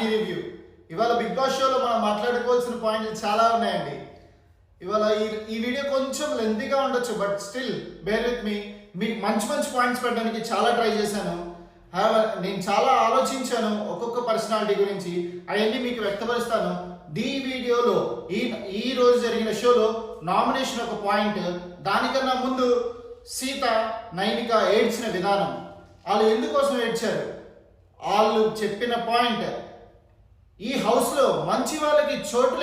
Nani review. ఇవాళ big boss షోలో మనం మాట్లాడుకోవాల్సిన పాయింట్లు చాలా ఉన్నాయండి. ఇవాళ ఈ వీడియో కొంచెం లెంతీగా ఉండొచ్చు, but still bear with me. మీకు మంచి మంచి పాయింట్స్ పెట్టడానికి చాలా ట్రై చేశాను. నేను చాలా ఆలోచించాను ఒక్కొక్క పర్సనాలిటీ గురించి, అవన్నీ మీకు వ్యక్తపరుస్తాను. ఈ వీడియోలో ఈ రోజు జరిగిన షోలో నామినేషన్ ఒక పాయింట్. దానికన్నా ముందు సీత నైనిక ఏడ్చిన విధానం, వాళ్ళు ఎందుకోసం ఏడ్చారు, వాళ్ళు చెప్పిన పాయింట్, ఈ హౌస్లో మంచి వాళ్ళకి చోటు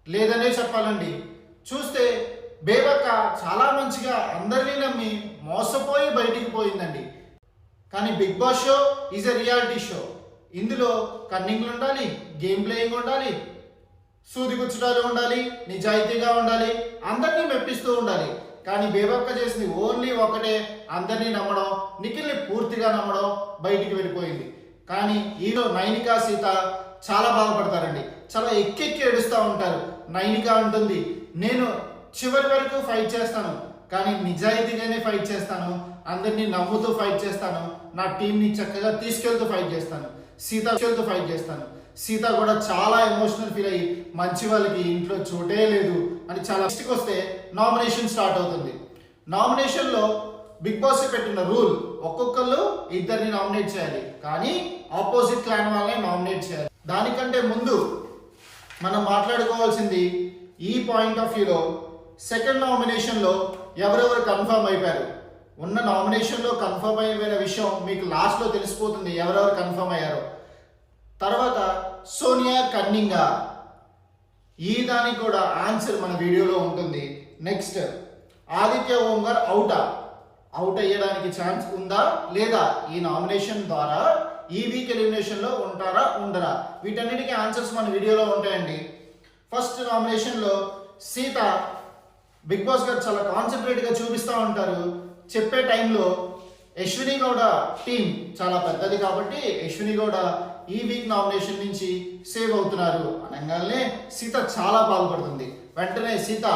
లేదనే చెప్పాలండి. చూస్తే బేబక్క చాలా మంచిగా అందరినీ నమ్మి మోసపోయి బయటికి పోయిందండి. కానీ Bigg Boss show is a reality show. ఇందులో కన్నింగ్లు ఉండాలి, గేమ్ ప్లేయింగ్ ఉండాలి, సూదిగుచ్చడాలు ఉండాలి, నిజాయితీగా ఉండాలి, అందరినీ మెప్పిస్తూ ఉండాలి. కానీ బేబక్క చేసింది ఓన్లీ ఒకటే, అందరినీ నమ్మడం, నిఖిల్ని పూర్తిగా నమ్మడం, బయటికి వెళ్ళిపోయింది. కానీ ఈలో నైనిక సీత చాలా బాధపడతారండి, చాలా ఎక్కెక్కి ఏడుస్తూ ఉంటారు. నైనిక అంటుంది, నేను చివరి వరకు ఫైట్ చేస్తాను, కానీ నిజాయితీగానే ఫైట్ చేస్తాను, అందరినీ నమ్ముతూ ఫైట్ చేస్తాను, నా టీంని చక్కగా తీసుకెళ్తూ ఫైట్ చేస్తాను, ఫైట్ చేస్తాను. సీత కూడా చాలా ఎమోషనల్ ఫీల్ అయ్యి మంచి వాళ్ళకి ఇంట్లో చోటే లేదు అని చాలా ఇష్టకి వస్తే నామినేషన్ స్టార్ట్ అవుతుంది. నామినేషన్లో బిగ్ బాస్ పెట్టిన రూల్, ఒక్కొక్కళ్ళు ఇద్దరిని నామినేట్ చేయాలి, కానీ ఆపోజిట్ క్లాన్ వాళ్ళని నామినేట్ చేయాలి. దానికంటే ముందు మనం మాట్లాడుకోవాల్సింది ఈ పాయింట్ ఆఫ్ వ్యూలో సెకండ్ నామినేషన్లో ఎవరెవరు కన్ఫర్మ్ అయిపోయారు. ఉన్న నామినేషన్లో కన్ఫర్మ్ అయిపోయిన విషయం మీకు లాస్ట్లో తెలిసిపోతుంది ఎవరెవరు కన్ఫర్మ్ అయ్యారో. తర్వాత సోనియా కన్నింగా, ఈ దానికి కూడా ఆన్సర్ మన వీడియోలో ఉంటుంది. నెక్స్ట్ ఆదిత్య ఓంగార్ అవుట్ అయ్యడానికి ఛాన్స్ ఉందా లేదా, ఈ నామినేషన్ ద్వారా ఈ వీక్ ఎలిమినేషన్లో ఉంటారా ఉండరా, వీటన్నిటికీ ఆన్సర్స్ మన వీడియోలో ఉంటాయండి. ఫస్ట్ నామినేషన్లో సీత బిగ్ బాస్ గారు చాలా కాన్సన్ట్రేట్గా చూపిస్తూ ఉంటారు. చెప్పే టైంలో అశ్విని గౌడ టీం చాలా పెద్దది కాబట్టి అశ్విని గౌడ ఈ వీక్ నామినేషన్ నుంచి సేవ్ అవుతున్నారు అనగానే సీత చాలా బాధపడుతుంది. వెంటనే సీత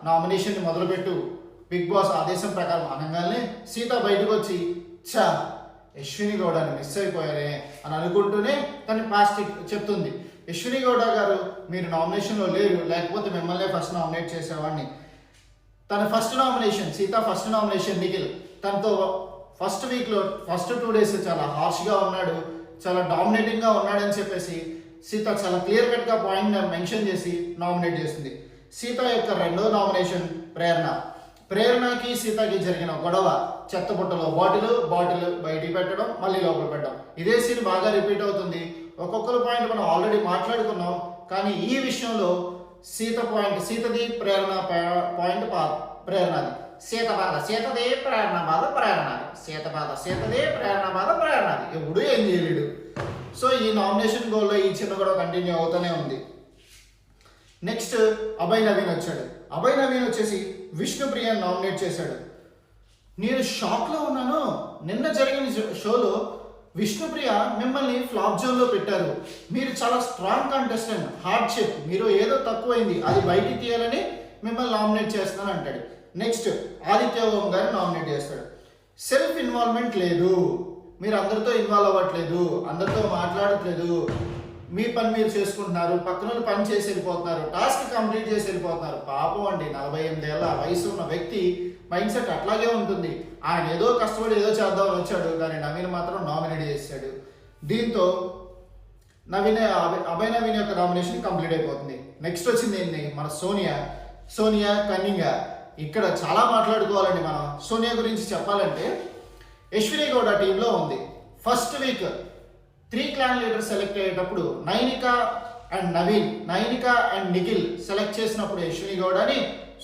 నామినేషన్ మొదలుపెట్టు, బిగ్ బాస్ ఆదేశం ప్రకారం అనగానే సీత బయటకు వచ్చి అశ్విని గౌడని మిస్ అయిపోయారే అని అనుకుంటూనే తను పాస్ట్ చెప్తుంది. అశ్విని గౌడ గారు మీరు నామినేషన్లో లేరు, లేకపోతే మిమ్మల్ని ఫస్ట్ నామినేట్ చేసేవాడిని. తన first nomination Sita, first nomination Nikhil. తనతో ఫస్ట్ వీక్లో ఫస్ట్ 2 days చాలా హార్ష్గా ఉన్నాడు, చాలా డామినేటింగ్గా ఉన్నాడని చెప్పేసి సీత చాలా క్లియర్ కట్గా పాయింట్ మెన్షన్ చేసి నామినేట్ చేసింది. సీత యొక్క రెండో నామినేషన్ ప్రేరణకి సీతకి జరిగిన గొడవ, చెత్తబుట్టలో బాటిల్ బయటికి పెట్టడం, మళ్ళీ లోపల పెట్టడం, ఇదే సీన్ బాగా రిపీట్ అవుతుంది. ఒక్కొక్కరు పాయింట్ మనం ఆల్రెడీ మాట్లాడుకున్నాం. కానీ ఈ విషయంలో సీతది, ప్రేరణ పాయింట్ ప్రేరణది. సీత బాధ సీతదే, ప్రేరణ బాధ ప్రేరణది. సీత బాధ సీతదే, ప్రేరణ బాధ ప్రేరణది. ఎప్పుడు ఏం చేయలేడు. సో ఈ నామినేషన్ గోల్లో ఈ చిన్న కూడా కంటిన్యూ అవుతూనే ఉంది. నెక్స్ట్ అభయ్ నవీన్ వచ్చాడు. అభయ్ నవీన్ వచ్చేసి విష్ణుప్రియని నామినేట్ చేశాడు. నేను షాక్లో ఉన్నాను. నిన్న జరిగిన షోలో విష్ణుప్రియ మిమ్మల్ని ఫ్లాప్ జోన్లో పెట్టారు, మీరు చాలా స్ట్రాంగ్ కంటెస్టెంట్, హార్డ్షిప్, మీరు ఏదో తక్కువైంది అది బయటికి తీయాలని మిమ్మల్ని నామినేట్ చేస్తాను అంటాడు. నెక్స్ట్ ఆదిత్య ఓం గారు నామినేట్ చేస్తాడు. సెల్ఫ్ ఇన్వాల్వ్మెంట్ లేదు, మీరు అందరితో ఇన్వాల్వ్ అవ్వట్లేదు, అందరితో మాట్లాడట్లేదు, మీ పని మీరు చేసుకుంటున్నారు, పక్కన పని చేసి వెళ్ళిపోతున్నారు, టాస్క్ కంప్లీట్ చేసి వెళ్ళిపోతున్నారు. పాపం అండి, 48 ఏళ్ళ వయసు ఉన్న వ్యక్తి మైండ్ సెట్ అట్లాగే ఉంటుంది. ఆయన ఏదో కష్టపడి ఏదో చేద్దామని వచ్చాడు, కానీ నవీన్ మాత్రం నామినేట్ చేశాడు. దీంతో అభయ్ నవీన్ యొక్క నామినేషన్ కంప్లీట్ అయిపోతుంది. నెక్స్ట్ వచ్చింది ఏంటి, మన సోనియా కన్నింగా. ఇక్కడ చాలా మాట్లాడుకోవాలండి మనం. సోనియా గురించి చెప్పాలంటే అశ్విని గౌడ టీంలో ఉంది. First week 3 clan leaders select అయ్యేటప్పుడు నైనిక అండ్ నిఖిల్ సెలెక్ట్ చేసినప్పుడు అశ్విని గౌడని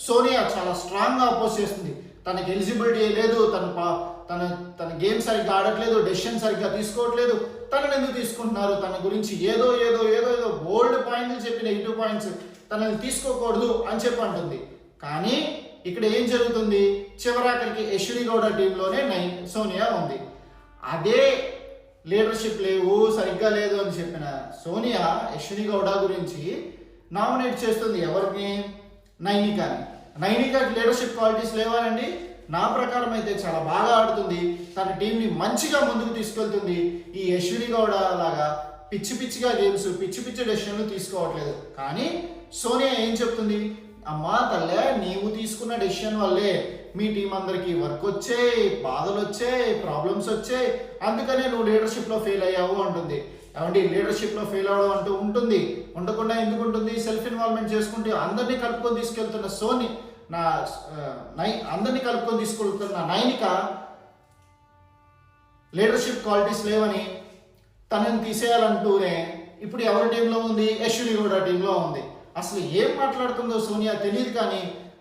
సోనియా చాలా స్ట్రాంగ్గా అపోజ్ చేస్తుంది. తనకి ఎలిజిబిలిటీ లేదు, తన గేమ్ సరిగ్గా ఆడట్లేదు, డెసిషన్ సరిగ్గా తీసుకోవట్లేదు, తనని ఎందుకు తీసుకుంటున్నారు, తన గురించి ఏదో బోల్డ్ పాయింట్లు చెప్పి నెగిటివ్ పాయింట్స్, తనని తీసుకోకూడదు అని చెప్పి అంటుంది. కానీ ఇక్కడ ఏం జరుగుతుంది, చివరాఖరికి అశ్విని గౌడ టీంలోనే సోనియా ఉంది. అదే లీడర్షిప్ లేవు, సరిగ్గా లేదు అని చెప్పిన సోనియా అశ్విని గౌడ గురించి నామినేట్ చేస్తుంది. ఎవరిని? నైనికాకి లీడర్షిప్ క్వాలిటీస్ లేవాలండి. నా ప్రకారం అయితే చాలా బాగా ఆడుతుంది, తన టీంని మంచిగా ముందుకు తీసుకెళ్తుంది. ఈ అశ్విని గౌడ లాగా పిచ్చి పిచ్చిగా గేమ్స్, పిచ్చి పిచ్చి డెసిషన్లు తీసుకోవట్లేదు. కానీ సోనియా ఏం చెప్తుంది, అమ్మా తల్లే నీవు తీసుకున్న డెసిషన్ వల్లే మీ టీం అందరికీ వర్క్ వచ్చాయి, బాధలు వచ్చాయి, ప్రాబ్లమ్స్ వచ్చాయి, అందుకనే నువ్వు లీడర్షిప్లో ఫెయిల్ అయ్యావు అంటుంది. ఏమంటే లీడర్షిప్లో ఫెయిల్ అవ్వడం అంటూ ఉంటుంది, ఉండకుండా ఎందుకు ఉంటుంది? సెల్ఫ్ ఇన్వాల్వ్మెంట్ చేసుకుంటే అందరినీ కలుపుకొని తీసుకెళ్తున్న అందరినీ కలుపుకొని తీసుకెళ్తున్న నైనిక లీడర్షిప్ క్వాలిటీస్ లేవని తనని తీసేయాలంటూనే ఇప్పుడు ఎవరి టీంలో ఉంది? యశ్విని గౌడ టీంలో ఉంది. అసలు ఏం మాట్లాడుతుందో సోనియా తెలియదు, కానీ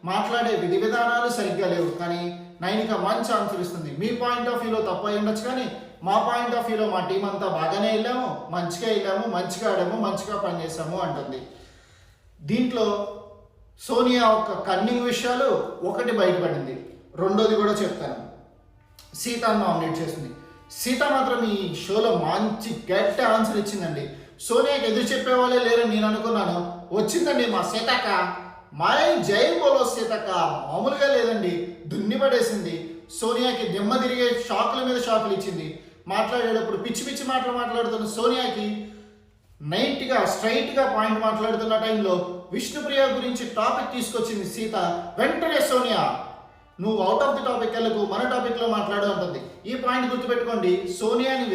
మాట్లాడే విధి విధానాలు సరిగ్గా లేవు. కానీ నైనిక మంచి ఆన్సర్ ఇస్తుంది. మీ పాయింట్ ఆఫ్ వ్యూలో తప్ప ఉండొచ్చు, కానీ మా పాయింట్ ఆఫ్ వ్యూలో మా టీం అంతా బాగానే వెళ్ళాము, మంచిగా ఆడాము, మంచిగా పనిచేసాము అంటుంది. దీంట్లో సోనియా ఒక కన్నింగ్ విషయాలు ఒకటి బయటపడింది, రెండోది కూడా చెప్తాను. సీతను నామినేట్ చేసింది. సీత మాత్రం ఈ షోలో మంచి గట్టి ఆన్సర్ ఇచ్చిందండి. సోనియాకి ఎదురు చెప్పేవాళ్ళే లేరని నేను అనుకున్నాను, వచ్చిందండి మా సీతక్క. మై జై బోలో సీతక్క, మామూలుగా లేదండి, దున్ని పడేసింది. సోనియాకి దిమ్మ తిరిగే షాకుల మీద షాకులు ఇచ్చింది. మాట్లాడేటప్పుడు పిచ్చి పిచ్చి మాటలు మాట్లాడుతున్న సోనియాకి నైట్గా స్ట్రైట్గా పాయింట్ మాట్లాడుతున్న టైంలో విష్ణుప్రియ గురించి టాపిక్ తీసుకొచ్చింది సీత. వెంటనే సోనియా నువ్వు అవుట్ ఆఫ్ ది టాపిక్ వెళ్ళకు, మన టాపిక్లో మాట్లాడు అంటుంది. ఈ పాయింట్ గుర్తుపెట్టుకోండి. సోనియాని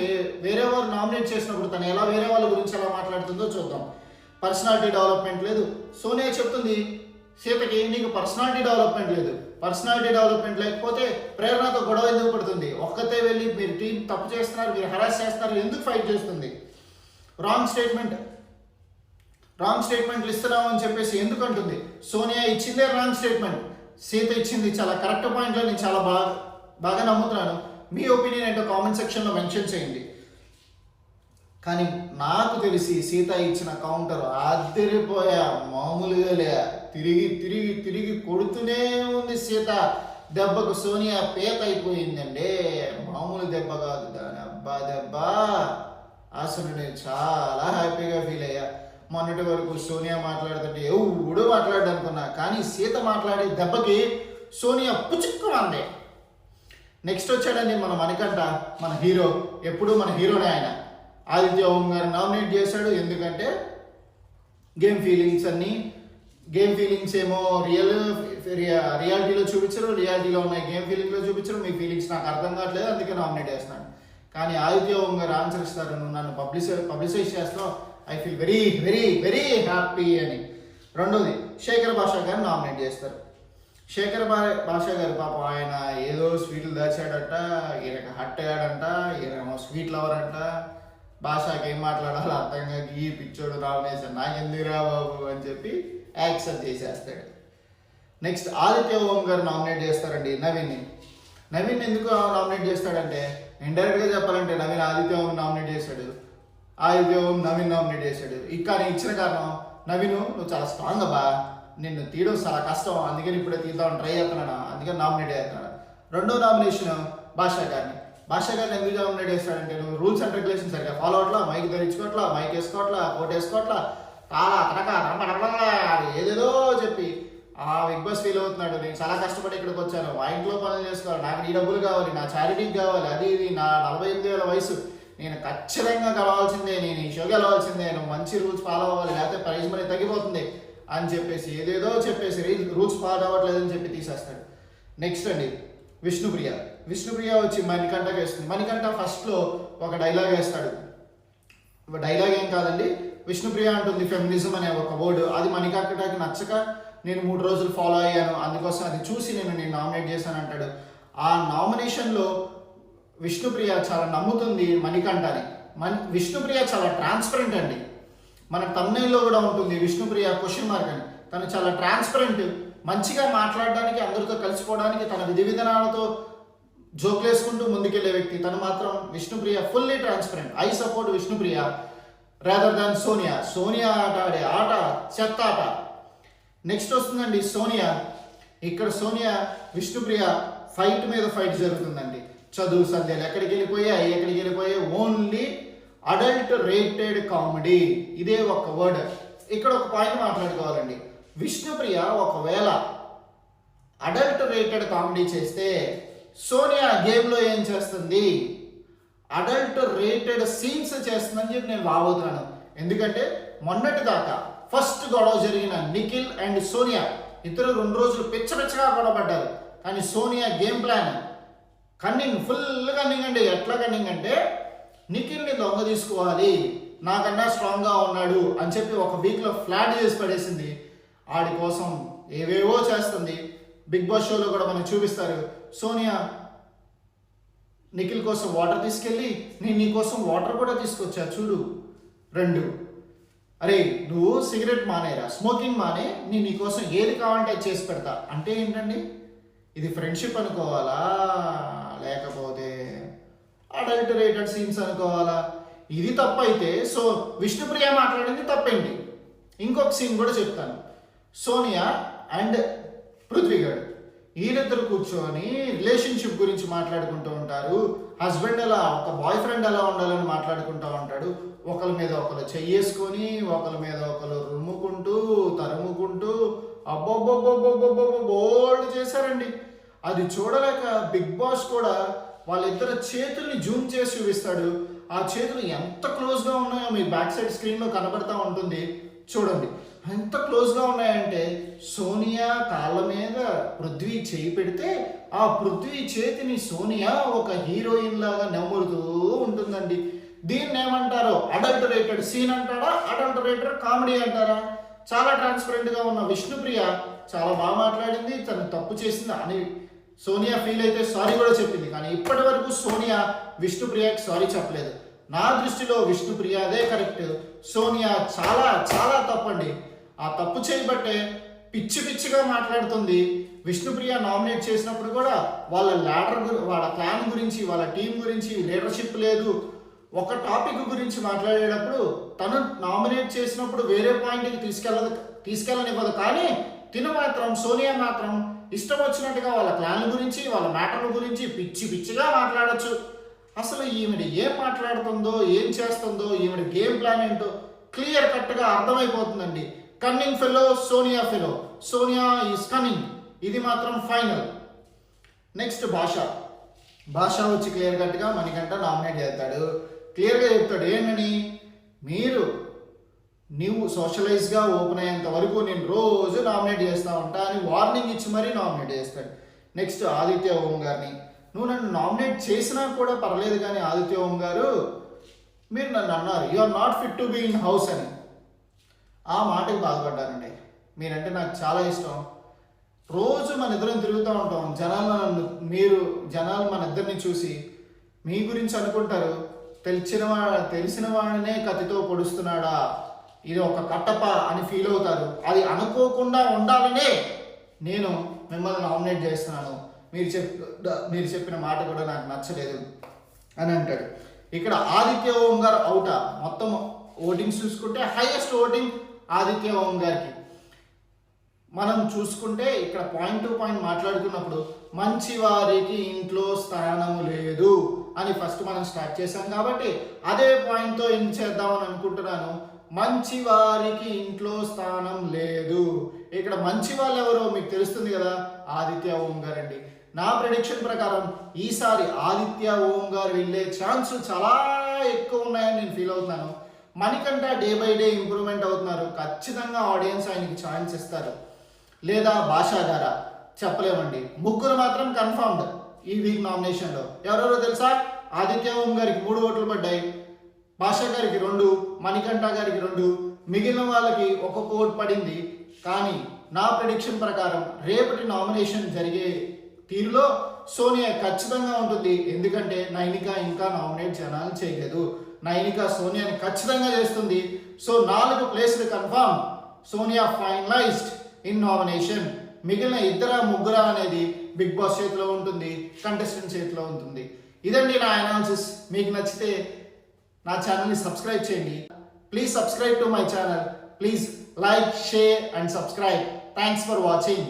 వేరే వారు నామినేట్ చేసినప్పుడు తను ఎలా వేరే వాళ్ళ గురించి ఎలా మాట్లాడుతుందో చూద్దాం. పర్సనాలిటీ డెవలప్మెంట్ లేదు. సోనియా చెప్తుంది సీతకి, నీకు పర్సనాలిటీ డెవలప్మెంట్ లేదు. పర్సనాలిటీ డెవలప్మెంట్ లేకపోతే ప్రేరణతో గొడవ ఎందుకు పడుతుంది? ఒక్కతే వెళ్ళి మీరు టీం తప్పు చేస్తున్నారు, మీరు హరాస్ చేస్తున్నారు, ఎందుకు ఫైట్ చేస్తుంది? రాంగ్ స్టేట్మెంట్లు ఇస్తున్నావు అని చెప్పేసి ఎందుకు అంటుంది? సోనియా ఇచ్చిందే రాంగ్ స్టేట్మెంట్, సీత ఇచ్చింది చాలా కరెక్ట్ పాయింట్లో. నేను చాలా బాగా నమ్ముతున్నాను. మీ ఒపీనియన్ ఏంటో కామెంట్ సెక్షన్లో మెన్షన్ చేయండి. కానీ నాకు తెలిసి సీత ఇచ్చిన కౌంటర్ ఆశ్చర్యపోయా, మామూలుగా లే. తిరిగి కొడుతూనే ఉంది సీత. దెబ్బకు సోనియా పేత అయిపోయిందండి, మామూలు దెబ్బ కాదు దాని అబ్బా దెబ్బ. అసలు నేను చాలా హ్యాపీగా ఫీల్ అయ్యా. మొన్నటి వరకు సోనియా మాట్లాడుతుంటే ఎవడు మాట్లాడు అనుకున్నా, కానీ సీత మాట్లాడే దెబ్బకి సోనియా పుచ్చుక్కుమంది. నెక్స్ట్ వచ్చాడండి మన మణికంఠ, మన హీరో. ఎప్పుడు మన హీరోనే ఆయన. ఆదిత్య ఓం గారు నామినేట్ చేశాడు. ఎందుకంటే గేమ్ ఫీలింగ్స్ ఏమో రియాలిటీలో చూపించరు, రియాలిటీలో ఉన్నాయి గేమ్ ఫీలింగ్లో చూపించరు. మీ ఫీలింగ్స్ నాకు అర్థం కావట్లేదు, అందుకే నామినేట్ చేస్తున్నాను. కానీ ఆదిత్య ఓం గారు ఆన్సర్ ఇస్తారు, నువ్వు నన్ను పబ్లిసైజ్ చేస్తావు, I feel very very very happy అని. రెండోది శేఖర్ భాషా గారు నామినేట్ చేస్తారు. శేఖర్ భాషా గారు పాపం ఆయన ఏదో స్వీట్లు దాచాడట, ఈయనకి హట్ అయ్యాడంట, ఈయనేమో స్వీట్ లవర్ అంట. భాషకి ఏం మాట్లాడాలో అర్థం కాక ఈ పిచ్చోడు నామినేషన్ నాకెందుకురా బాబు అని చెప్పి యాక్సెప్ట్ చేసేస్తాడు. నెక్స్ట్ ఆదిత్య ఓం గారు నామినేట్ చేస్తారండి నవీన్ ఎందుకు నామినేట్ చేస్తాడంటే, ఇండైరెక్ట్గా చెప్పాలంటే నవీన్ ఆదిత్య ఓం నామినేట్ చేశాడు, ఆదిత్య ఓం నవీన్ నామినేట్ చేశాడు. కానీ ఇచ్చిన కారణం నవీన్ నువ్వు చాలా స్ట్రాంగ్ అబ్బా, నిన్ను తీయడం చాలా కష్టం, అందుకని ఇప్పుడే తీద్దామని ట్రై చేస్తున్నాడు, అందుకని నామినేట్ చేస్తున్నాడు. రెండో నామినేషన్ భాషా గారిని ఎందుకు నామినేట్ చేస్తాడంటే, నువ్వు రూల్స్ అండ్ రెగ్యులేషన్ సరిగ్గా ఫాలో అవట్లా, మైక్ ధరించుకోవట్లా, మైక్ వేసుకోవట్లా, కోట్ వేసుకోవట్లా, ఏదేదో చెప్పి ఆ బిగ్ బాస్ ఫీల్ అవుతున్నాడు. నేను చాలా కష్టపడి ఇక్కడికి వచ్చాను, మా ఇంట్లో పనులు చేసుకోవాలి, నాకు ఈ డబ్బులు కావాలి, నా చారిటీకి కావాలి, అది ఇది, నా 48 ఏళ్ళ వయసు, నేను ఖచ్చితంగా గెలవాల్సిందే, నేను ఈ షో గెలవాల్సిందే, నేను మంచి రూల్స్ ఫాలో అవ్వాలి, లేకపోతే ప్రైజ్ మనీ తగ్గిపోతుంది అని చెప్పేసి ఏదేదో చెప్పేసి రూల్స్ ఫాలో అవ్వట్లేదని చెప్పి తీసేస్తాడు. నెక్స్ట్ అండి విష్ణుప్రియ వచ్చి మణికంఠకి వేస్తుంది. మణికంఠ ఫస్ట్లో ఒక డైలాగ్ వేస్తాడు. డైలాగ్ ఏం కాదండి, విష్ణుప్రియ అంటుంది ఫెమినిజం అనే ఒక వర్డ్, అది మణికంఠకి నచ్చక నేను 3 రోజులు ఫాలో అయ్యాను, అందుకోసం అది చూసి నేను నామినేట్ చేశాను అంటాడు. ఆ నామినేషన్లో విష్ణుప్రియ చాలా నమ్ముతుంది మణికంఠని. విష్ణుప్రియ చాలా ట్రాన్స్పరెంట్ అండి. మన తమ్నైల్లో కూడా ఉంటుంది విష్ణుప్రియ క్వశ్చన్ మార్క్ అని. తను చాలా ట్రాన్స్పరెంట్, మంచిగా మాట్లాడడానికి, అందరితో కలిసిపోవడానికి, తన విధి విధానాలతో జోక్లేసుకుంటూ ముందుకెళ్లే వ్యక్తి. తను మాత్రం Vishnupriya fully transparent. I support Vishnupriya rather than Sonia ఆడే ఆట చెత్త ఆట. నెక్స్ట్ వస్తుందండి సోనియా విష్ణుప్రియ ఫైట్ మీద ఫైట్ జరుగుతుందండి. చదువు సంధ్యలు ఎక్కడికి వెళ్ళిపోయాయి, ఓన్లీ అడల్ట్ రేటెడ్ కామెడీ, ఇదే ఒక వర్డ్. ఇక్కడ ఒక పాయింట్ మాట్లాడుకోవాలండి. విష్ణుప్రియ ఒకవేళ అడల్ట్ రేటెడ్ కామెడీ చేస్తే సోనియా గేమ్లో ఏం చేస్తుంది? అడల్ట్ రేటెడ్ సీన్స్ చేస్తుందని చెప్పి నేను వాపోతున్నాను. ఎందుకంటే మొన్నటి దాకా ఫస్ట్ గొడవ జరిగిన నిఖిల్ అండ్ సోనియా ఇద్దరు 2 రోజులు పిచ్చగా గొడవపడ్డారు. కానీ Sonia game plan cunning, full cunning అండి. ఎట్లా కన్నింగ్ అంటే నిఖిల్ని దొంగ తీసుకోవాలి, నాకన్నా స్ట్రాంగ్గా ఉన్నాడు అని చెప్పి ఒక వీక్లో ఫ్లాట్ చేసి పడేసింది. ఆడి కోసం ఏవేవో చేస్తుంది. బిగ్ బాస్ షోలో కూడా మనం చూపిస్తారు. సోనియా నిఖిల్ కోసం వాటర్ తీసుకెళ్ళి, నేను నీ కోసం వాటర్ కూడా తీసుకొచ్చా చూడు 2. అరే నువ్వు సిగరెట్ మానేరా, స్మోకింగ్ మానే, నేను నీకోసం ఏది కావాలంటే చేసి పెడతా. అంటే ఏంటండి, ఇది ఫ్రెండ్షిప్ అనుకోవాలా, లేకపోతే అడల్ట్ రేటెడ్ సీన్స్ అనుకోవాలా? ఇది తప్పైతే సో విష్ణుప్రియ మాట్లాడింది తప్పేంటి? ఇంకొక సీన్ కూడా చెప్తాను. సోనియా అండ్ పృథ్వీగఢ్ వీళ్ళిద్దరు కూర్చొని రిలేషన్షిప్ గురించి మాట్లాడుకుంటూ ఉంటారు. హస్బెండ్ ఎలా, ఒక బాయ్ ఫ్రెండ్ ఎలా ఉండాలని మాట్లాడుకుంటూ ఉంటాడు. ఒకరి మీద ఒకరు చెయ్యేసుకొని, ఒకరి మీద ఒకరు రుమ్ముకుంటూ తరుముకుంటూ అబ్బబ్బబ్బబ్బబ్బబ్బ బోల్డ్ చేశారండి. అది చూడలేక బిగ్ బాస్ కూడా వాళ్ళిద్దరు చేతుల్ని జూమ్ చేసి చూపిస్తాడు. ఆ చేతులు ఎంత క్లోజ్గా ఉన్నాయో మీ బ్యాక్ సైడ్ స్క్రీన్లో కనబడతా ఉంటుంది చూడండి. ఎంత క్లోజ్గా ఉన్నాయంటే సోనియా కాళ్ళ మీద పృథ్వీ చేయి పెడితే ఆ పృథ్వీ చేతిని సోనియా ఒక హీరోయిన్ లాగా నెమ్మరుతూ ఉంటుందండి. దీన్ని ఏమంటారో అడల్ట్ రేటెడ్ సీన్ అంటారా, అడల్ట్ రేటెడ్ కామెడీ అంటారా? చాలా ట్రాన్స్పరెంట్గా ఉన్న విష్ణుప్రియ చాలా బాగా మాట్లాడింది, తను తప్పు చేసింది అని సోనియా ఫీల్ అయితే సారీ కూడా చెప్పింది. కానీ ఇప్పటి వరకు సోనియా విష్ణుప్రియకి సారీ చెప్పలేదు. నా దృష్టిలో విష్ణుప్రియ అదే కరెక్ట్, సోనియా చాలా చాలా తప్పండి. ఆ తప్పు చేయబట్టే పిచ్చిగా మాట్లాడుతుంది. విష్ణుప్రియ నామినేట్ చేసినప్పుడు కూడా వాళ్ళ వాళ్ళ ప్లాన్ గురించి, వాళ్ళ టీం గురించి, లీడర్షిప్ లేదు, ఒక టాపిక్ గురించి మాట్లాడేటప్పుడు తను నామినేట్ చేసినప్పుడు వేరే పాయింట్కి తీసుకెళ్ళనివ్వదు. కానీ తిను మాత్రం, సోనియా మాత్రం ఇష్టం వచ్చినట్టుగా వాళ్ళ ప్లాన్ల గురించి, వాళ్ళ మ్యాటర్ల గురించి పిచ్చిగా మాట్లాడచ్చు. అసలు ఈవిడ ఏం మాట్లాడుతుందో, ఏం చేస్తుందో, ఈవిడ గేమ్ ప్లాన్ ఏంటో క్లియర్ కట్గా అర్థమైపోతుందండి. Cunning fellow, Sonia fellow, Sonia is cunning, ఇది మాత్రం ఫైనల్. నెక్స్ట్ భాష వచ్చి క్లియర్ కట్గా మణికంఠ నామినేట్ చేస్తాడు. క్లియర్గా చెప్తాడు ఏంటని, నువ్వు సోషలైజ్గా ఓపెన్ అయ్యేంత వరకు నేను రోజు నామినేట్ చేస్తూ ఉంటా అని వార్నింగ్ ఇచ్చి మరీ నామినేట్ చేస్తాడు. నెక్స్ట్ ఆదిత్య ఓం గారిని, నువ్వు నన్ను నామినేట్ చేసినా కూడా పర్లేదు కానీ ఆదిత్య ఓం గారు మీరు నన్ను అన్నారు you are not fit to be in house అని. ఆ మాటకి బాధపడ్డానండి. మీరంటే నాకు చాలా ఇష్టం. రోజు మన ఇద్దరం తిరుగుతూ ఉంటాం. జనాలు మన ఇద్దరిని చూసి మీ గురించి అనుకుంటారు, తెలిసిన వాడినే కత్తితో పొడుస్తున్నాడా, ఇది ఒక కట్టప అని ఫీల్ అవుతారు. అది అనుకోకుండా ఉండాలనే నేను మిమ్మల్ని నామినేట్ చేస్తున్నాను. మీరు చెప్పిన మాట కూడా నాకు నచ్చలేదు అని అంటాడు. ఇక్కడ ఆదిత్య ఓం గారు అవుటా? మొత్తం ఓటింగ్స్ చూసుకుంటే హైయెస్ట్ ఓటింగ్ ఆదిత్య ఓం గారికి. మనం చూసుకుంటే ఇక్కడ పాయింట్ టు పాయింట్ మాట్లాడుకున్నప్పుడు మంచి వారికి ఇంట్లో స్థానము లేదు అని ఫస్ట్ మనం స్టార్ట్ చేశాం కాబట్టి అదే పాయింట్తో ఎండ్ చేద్దామని అనుకుంటున్నాను. మంచి వారికి ఇంట్లో స్థానం లేదు. ఇక్కడ మంచి వాళ్ళు ఎవరో మీకు తెలుస్తుంది కదా, ఆదిత్య ఓం గారు అండి. నా ప్రెడిక్షన్ ప్రకారం ఈసారి ఆదిత్య ఓం గారు వెళ్ళే ఛాన్స్ చాలా ఎక్కువ ఉన్నాయని నేను ఫీల్ అవుతున్నాను. Manikanta day by day improvement అవుతున్నారు. ఖచ్చితంగా ఆడియన్స్ ఆయనకి ఛాన్స్ ఇస్తారు. లేదా భాషా గారా చెప్పలేమండి. ముగ్గురు మాత్రం కన్ఫర్మ్డ్ ఈ వీక్ నామినేషన్లో. ఎవరెవరో తెలుసా? ఆదిత్య ఓం గారికి 3 ఓట్లు పడ్డాయి, భాషా గారికి 2, మణికంఠ గారికి 2, మిగిలిన వాళ్ళకి 1 ఓటు పడింది. కానీ నా ప్రెడిక్షన్ ప్రకారం రేపటి నామినేషన్ జరిగే తీరులో సోనియా ఖచ్చితంగా ఉంటుంది. ఎందుకంటే నైనిక ఇంకా నామినేట్ జనాలు చేయలేదు. నైనిక సోనియాని ఖచ్చితంగా చేస్తుంది. సో 4 ప్లేస్లు confirm. Sonia finalised in nomination. మిగిలిన 2-3 అనేది బిగ్ బాస్ చేతిలో ఉంటుంది, కంటెస్టెంట్ చేతిలో ఉంటుంది. ఇదండి నా అనాలిసిస్. మీకు నచ్చితే నా ఛానల్ని సబ్స్క్రైబ్ చేయండి. Please subscribe to my channel. Please like, share and subscribe. Thanks for watching.